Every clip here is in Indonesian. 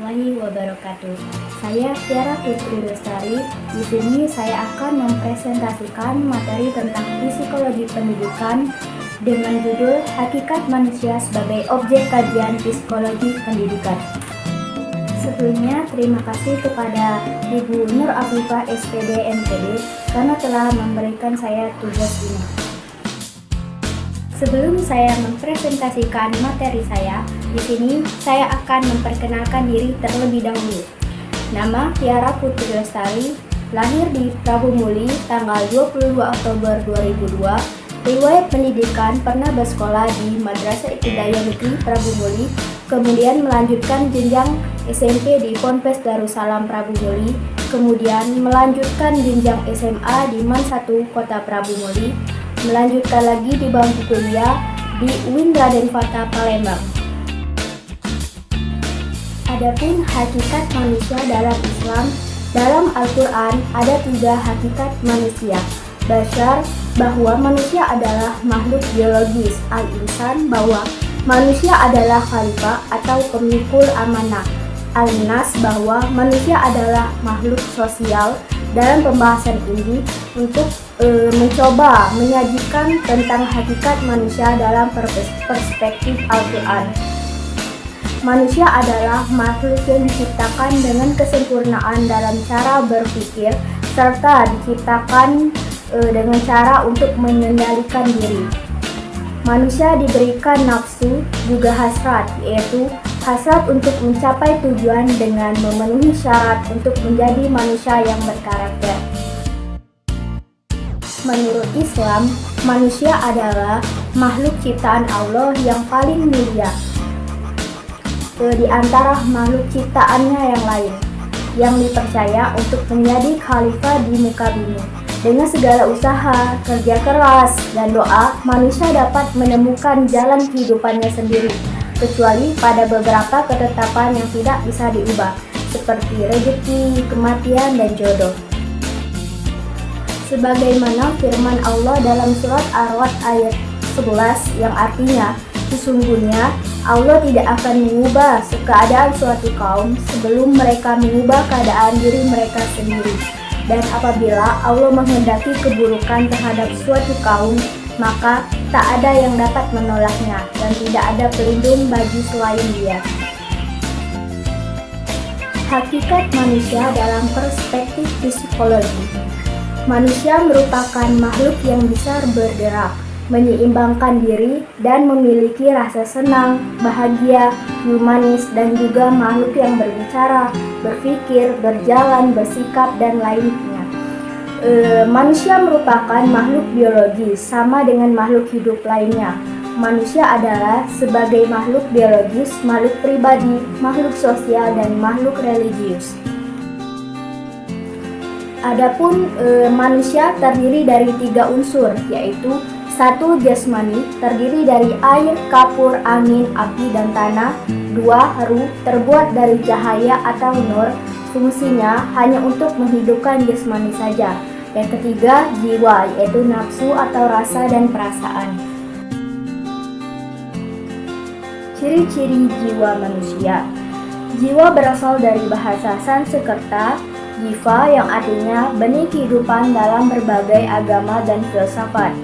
warahmatullahi wabarakatuh. Saya Tiara Putri Lestari. Di sini saya akan mempresentasikan materi tentang psikologi pendidikan dengan judul Hakikat Manusia sebagai Objek Kajian Psikologi Pendidikan. Sebelumnya, terima kasih kepada Ibu Nur Afifah SPD MPD karena telah memberikan saya tugas ini. Sebelum saya mempresentasikan materi saya, di sini saya akan memperkenalkan diri terlebih dahulu. Nama Tiara Putri Lestari, lahir di Prabu Muli tanggal 22 Oktober 2002. Riwayat pendidikan pernah bersekolah di Madrasah Ibtidaiyah Negeri Prabu Muli, kemudian melanjutkan jenjang SMP di Ponpes Darussalam Prabu Muli, kemudian melanjutkan jenjang SMA di MAN 1 Kota Prabu Muli, melanjutkan lagi di bangku kuliah di UIN Raden Fatah Palembang. Adapun hakikat manusia dalam Islam, dalam Al-Quran ada 3 hakikat manusia. Bashar, bahwa manusia adalah makhluk biologis. Al-Insan, bahwa manusia adalah khalifah atau pemikul amanah. Al-Nas, bahwa manusia adalah makhluk sosial. Dalam pembahasan ini untuk mencoba menyajikan tentang hakikat manusia dalam perspektif Al-Quran. Manusia adalah makhluk yang diciptakan dengan kesempurnaan dalam cara berpikir serta diciptakan dengan cara untuk mengendalikan diri. Manusia diberikan nafsu juga hasrat, yaitu hasrat untuk mencapai tujuan dengan memenuhi syarat untuk menjadi manusia yang berkarakter. Menurut Islam, manusia adalah makhluk ciptaan Allah yang paling mulia di antara makhluk ciptaannya yang lain, yang dipercaya untuk menjadi khalifah di muka bumi. Dengan segala usaha, kerja keras, dan doa, manusia dapat menemukan jalan kehidupannya sendiri, kecuali pada beberapa ketetapan yang tidak bisa diubah, seperti rezeki, kematian, dan jodoh. Sebagaimana firman Allah dalam surat Ar-Ra'd ayat 11 yang artinya, sesungguhnya Allah tidak akan mengubah keadaan suatu kaum sebelum mereka mengubah keadaan diri mereka sendiri. Dan apabila Allah menghendaki keburukan terhadap suatu kaum, maka tak ada yang dapat menolaknya dan tidak ada pelindung bagi selain Dia. Hakikat manusia dalam perspektif psikologi. Manusia merupakan makhluk yang bisa bergerak, menyeimbangkan diri, dan memiliki rasa senang, bahagia, humanis, dan juga makhluk yang berbicara, berpikir, berjalan, bersikap, dan lainnya. Manusia merupakan makhluk biologis, sama dengan makhluk hidup lainnya. Manusia adalah sebagai makhluk biologis, makhluk pribadi, makhluk sosial, dan makhluk religius. Adapun manusia terdiri dari 3 unsur, yaitu 1. Jasmani, terdiri dari air, kapur, angin, api, dan tanah. 2. Ruh, terbuat dari cahaya atau nur, fungsinya hanya untuk menghidupkan jasmani saja. Yang ketiga, jiwa, yaitu nafsu atau rasa dan perasaan. Ciri-ciri jiwa manusia. Jiwa berasal dari bahasa Sanskerta, jiva, yang artinya benih kehidupan dalam berbagai agama dan filsafat.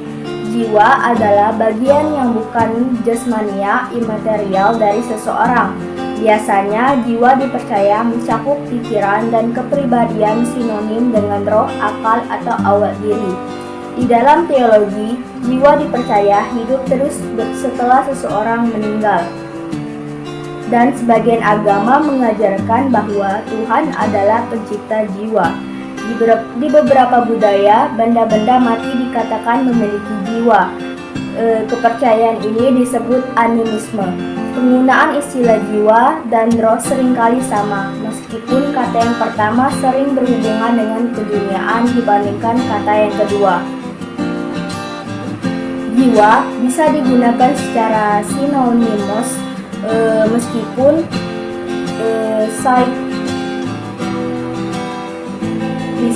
Jiwa adalah bagian yang bukan jasmania, imaterial dari seseorang. Biasanya jiwa dipercaya mencakup pikiran dan kepribadian sinonim dengan roh, akal, atau awal diri. Di dalam teologi, jiwa dipercaya hidup terus setelah seseorang meninggal. Dan sebagian agama mengajarkan bahwa Tuhan adalah pencipta jiwa. Di beberapa budaya, benda-benda mati dikatakan memiliki jiwa. Kepercayaan ini disebut animisme. Penggunaan istilah jiwa dan roh seringkali sama, meskipun kata yang pertama sering berhubungan dengan keduniaan dibandingkan kata yang kedua. Jiwa bisa digunakan secara sinonimus, meskipun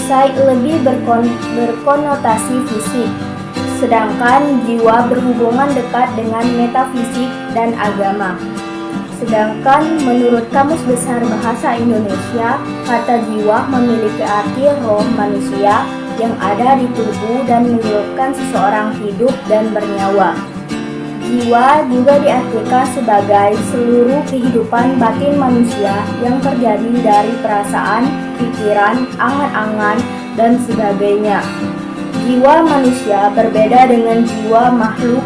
psikis lebih berkonotasi fisik, sedangkan jiwa berhubungan dekat dengan metafisik dan agama. Sedangkan menurut Kamus Besar Bahasa Indonesia, kata jiwa memiliki arti roh manusia yang ada di tubuh dan menyebabkan seseorang hidup dan bernyawa. Jiwa juga diartikan sebagai seluruh kehidupan batin manusia yang terjadi dari perasaan, pikiran, angan-angan, dan sebagainya. Jiwa manusia berbeda dengan jiwa makhluk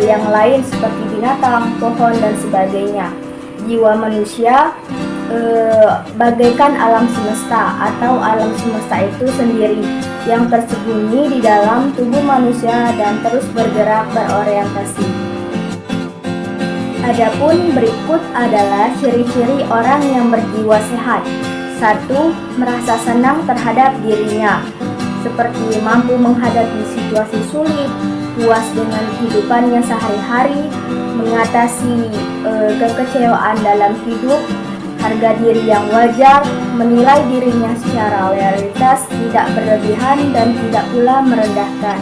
yang lain seperti binatang, pohon, dan sebagainya. Jiwa manusia bagaikan alam semesta atau alam semesta itu sendiri yang tersembunyi di dalam tubuh manusia dan terus bergerak berorientasi. Adapun berikut adalah ciri-ciri orang yang berjiwa sehat. 1. Merasa senang terhadap dirinya, seperti mampu menghadapi situasi sulit, puas dengan kehidupannya sehari-hari, mengatasi kekecewaan dalam hidup, harga diri yang wajar, menilai dirinya secara loyalitas, tidak berlebihan dan tidak pula merendahkan.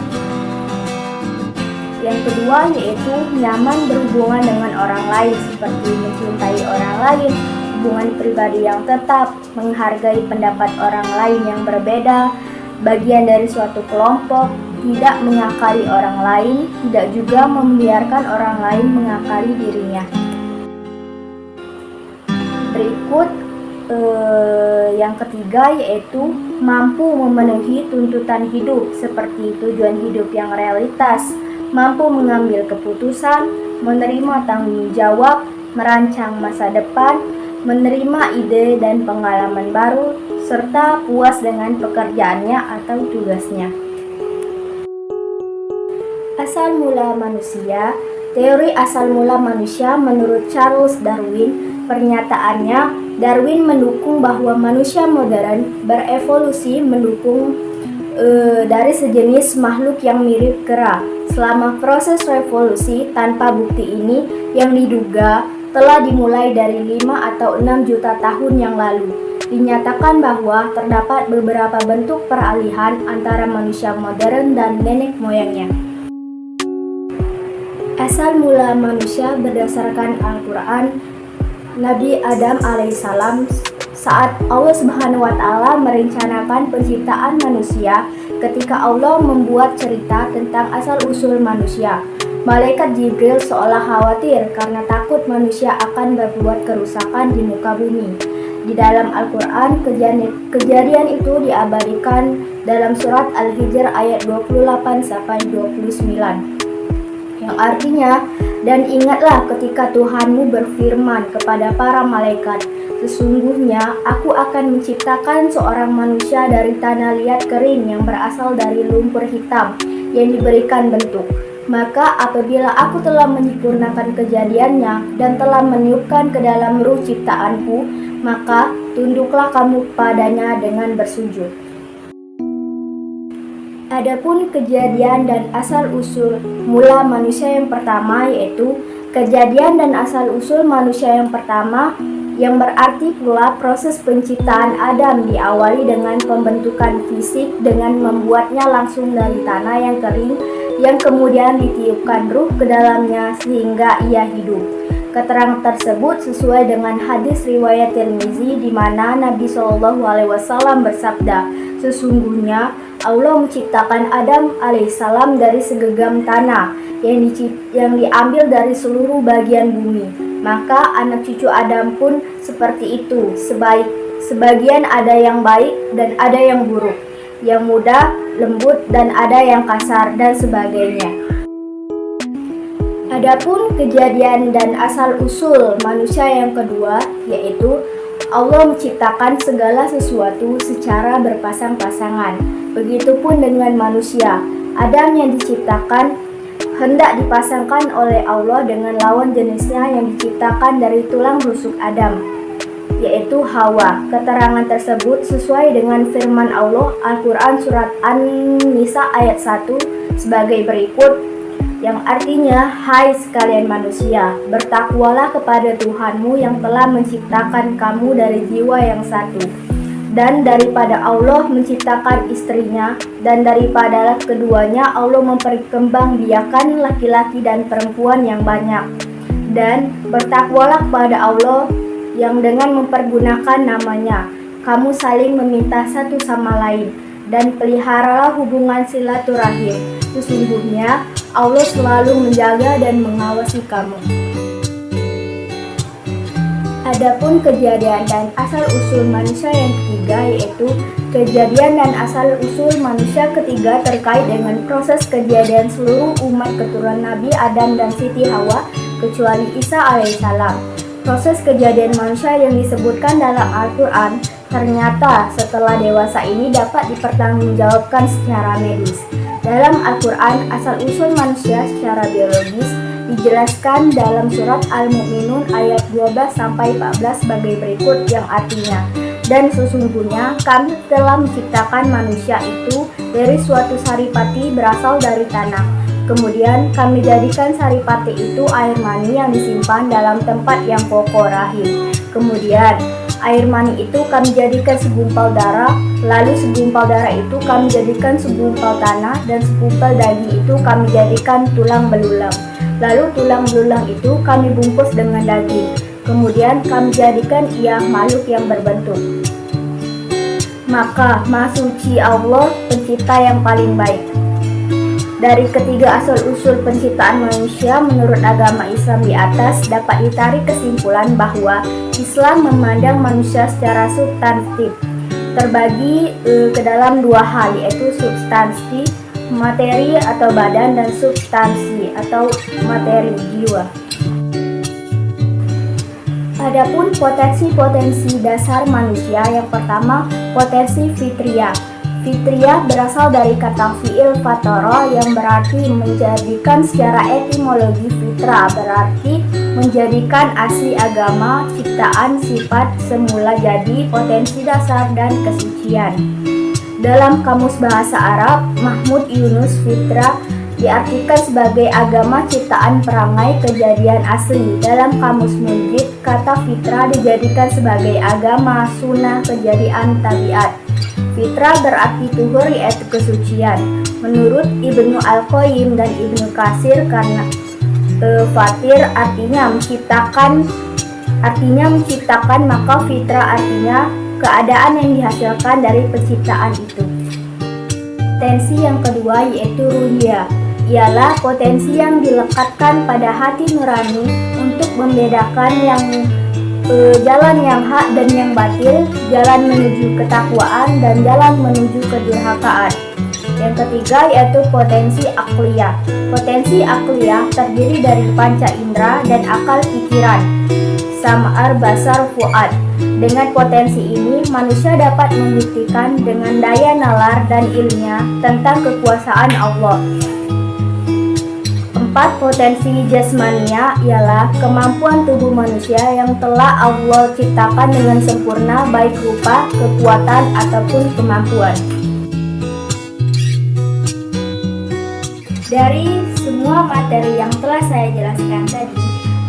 Yang kedua yaitu nyaman berhubungan dengan orang lain, seperti mencintai orang lain, hubungan pribadi yang tetap, menghargai pendapat orang lain yang berbeda, bagian dari suatu kelompok, tidak mengakali orang lain, tidak juga membiarkan orang lain mengakali dirinya. Berikut yang ketiga yaitu mampu memenuhi tuntutan hidup, seperti tujuan hidup yang realitas, mampu mengambil keputusan, menerima tanggung jawab, merancang masa depan, menerima ide dan pengalaman baru, serta puas dengan pekerjaannya atau tugasnya. Asal mula manusia. Teori asal mula manusia menurut Charles Darwin, pernyataannya, Darwin mendukung bahwa manusia modern berevolusi mendukung dari sejenis makhluk yang mirip kera. Selama proses revolusi tanpa bukti ini yang diduga telah dimulai dari 5 atau 6 juta tahun yang lalu, dinyatakan bahwa terdapat beberapa bentuk peralihan antara manusia modern dan nenek moyangnya. Asal mula manusia berdasarkan Al-Quran, Nabi Adam alaihissalam saat Allah Subhanahu wa Ta'ala merencanakan penciptaan manusia, ketika Allah membuat cerita tentang asal-usul manusia, malaikat Jibril seolah khawatir karena takut manusia akan berbuat kerusakan di muka bumi. Di dalam Al-Quran, kejadian itu diabadikan dalam surat Al-Hijr ayat 28-29. Yang artinya, dan ingatlah ketika Tuhanmu berfirman kepada para malaikat, sesungguhnya aku akan menciptakan seorang manusia dari tanah liat kering yang berasal dari lumpur hitam yang diberikan bentuk. Maka apabila aku telah menyempurnakan kejadiannya dan telah meniupkan ke dalam ruh ciptaanku, maka tunduklah kamu padanya dengan bersujud. Adapun kejadian dan asal-usul mula manusia yang pertama yaitu kejadian dan asal-usul manusia yang pertama, yang berarti pula proses penciptaan Adam diawali dengan pembentukan fisik dengan membuatnya langsung dari tanah yang kering yang kemudian ditiupkan ruh ke dalamnya sehingga ia hidup. Keterangan tersebut sesuai dengan hadis riwayat Tirmizi di mana Nabi SAW bersabda, sesungguhnya Allah menciptakan Adam alaihissalam dari segenggam tanah yang diambil dari seluruh bagian bumi. Maka anak cucu Adam pun seperti itu, sebagian ada yang baik dan ada yang buruk, yang mudah, lembut dan ada yang kasar dan sebagainya. Adapun kejadian dan asal-usul manusia yang kedua yaitu Allah menciptakan segala sesuatu secara berpasang-pasangan. Begitupun dengan manusia. Adam yang diciptakan hendak dipasangkan oleh Allah dengan lawan jenisnya yang diciptakan dari tulang rusuk Adam, yaitu Hawa. Keterangan tersebut sesuai dengan firman Allah Al-Quran surat An-Nisa ayat 1 sebagai berikut, yang artinya, hai sekalian manusia, bertakwalah kepada Tuhanmu yang telah menciptakan kamu dari jiwa yang satu, dan daripada Allah menciptakan istrinya, dan daripada keduanya Allah memperkembangbiakan laki-laki dan perempuan yang banyak, Dan bertakwalah kepada Allah yang dengan mempergunakan namanya kamu saling meminta satu sama lain, dan peliharalah hubungan silaturahim. Sesungguhnya Allah selalu menjaga dan mengawasi kamu. Adapun kejadian dan asal-usul manusia yang ketiga, yaitu kejadian dan asal-usul manusia ketiga terkait dengan proses kejadian seluruh umat keturunan Nabi Adam dan Siti Hawa kecuali Isa alaihissalam. Proses kejadian manusia yang disebutkan dalam Al-Quran ternyata setelah dewasa ini dapat dipertanggungjawabkan secara medis. Dalam Al-Quran, asal-usul manusia secara biologis dijelaskan dalam surat Al-Mu'minun ayat 12-14 sebagai berikut, yang artinya, dan sesungguhnya kami telah menciptakan manusia itu dari suatu saripati berasal dari tanah. Kemudian kami jadikan saripati itu air mani yang disimpan dalam tempat yang kokoh rahim. Kemudian air mani itu kami jadikan segumpal darah, lalu segumpal darah itu kami jadikan segumpal tanah, dan segumpal daging itu kami jadikan tulang belulang. Lalu tulang belulang itu kami bungkus dengan daging. Kemudian kami jadikan ia makhluk yang berbentuk. Maka Maha Suci Allah, pencipta yang paling baik. Dari ketiga asal-usul penciptaan manusia menurut agama Islam di atas dapat ditarik kesimpulan bahwa Islam memandang manusia secara substantif, terbagi ke dalam dua hal, yaitu substansi materi atau badan dan substansi atau materi jiwa. Adapun potensi-potensi dasar manusia, yang pertama potensi fitriyah. Fitriyah berasal dari kata fi'il fatara yang berarti menjadikan, secara etimologi fitrah berarti menjadikan asli agama, ciptaan, sifat, semula jadi, potensi dasar, dan kesucian. Dalam Kamus Bahasa Arab, Mahmud Yunus, fitrah diartikan sebagai agama, ciptaan, perangai, kejadian asli. Dalam Kamus Munjid, kata fitrah dijadikan sebagai agama, sunnah, kejadian, tabiat. Fitrah berarti tuhur, yaitu kesucian. Menurut Ibnu Al-Qayyim dan Ibnu Katsir, karena fatir artinya menciptakan, maka fitrah artinya keadaan yang dihasilkan dari penciptaan itu. Potensi yang kedua yaitu ruhiyah, ialah potensi yang dilekatkan pada hati nurani untuk membedakan yang jalan yang hak dan yang batil, jalan menuju ketakwaan dan jalan menuju kedurhakaan. Yang ketiga yaitu potensi akliyah. Potensi akliyah terdiri dari panca indera dan akal pikiran, sam'ar, basar, fuad. Dengan potensi ini, manusia dapat membuktikan dengan daya nalar dan ilmunya tentang kekuasaan Allah. 4. Potensi jasmania ialah kemampuan tubuh manusia yang telah Allah ciptakan dengan sempurna, baik rupa, kekuatan, ataupun kemampuan. Dari semua materi yang telah saya jelaskan tadi,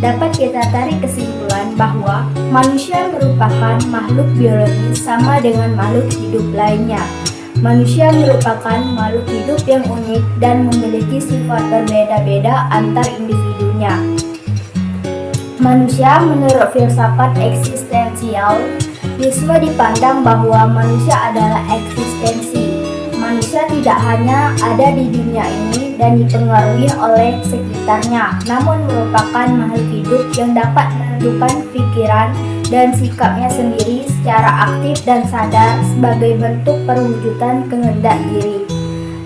dapat kita tarik kesimpulan bahwa manusia merupakan makhluk biologis sama dengan makhluk hidup lainnya. Manusia merupakan makhluk hidup yang unik dan memiliki sifat berbeda-beda antar individunya. Manusia menurut filsafat eksistensial, Yusuf dipandang bahwa manusia adalah eksistensi. Manusia tidak hanya ada di dunia ini dan dipengaruhi oleh sekitarnya, namun merupakan makhluk hidup yang dapat menentukan pikiran dan sikapnya sendiri secara aktif dan sadar sebagai bentuk perwujudan kehendak diri.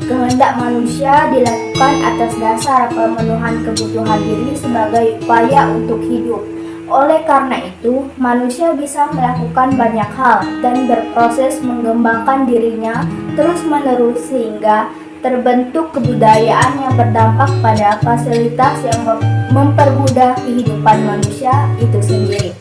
Kehendak manusia dilakukan atas dasar pemenuhan kebutuhan diri sebagai upaya untuk hidup. Oleh karena itu, manusia bisa melakukan banyak hal dan berproses mengembangkan dirinya terus-menerus sehingga terbentuk kebudayaan yang berdampak pada fasilitas yang mempermudah kehidupan manusia itu sendiri.